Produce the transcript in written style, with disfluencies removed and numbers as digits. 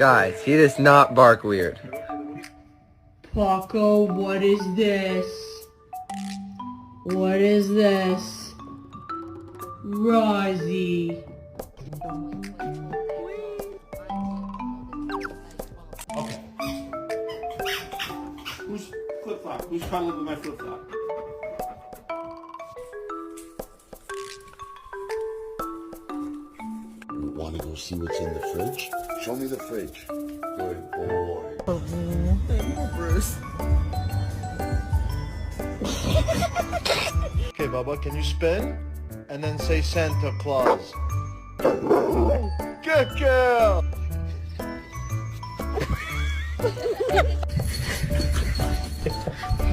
Guys, he does not bark weird. Paco, what is this? What is this? Rosie. Okay. Who's flip-flop? Who's cuddling with my flip-flop? Want to go see what's in the fridge? Show me the fridge. Good boy. Bruce. Okay, Bubba, can you spin? And then say Santa Claus. Good girl!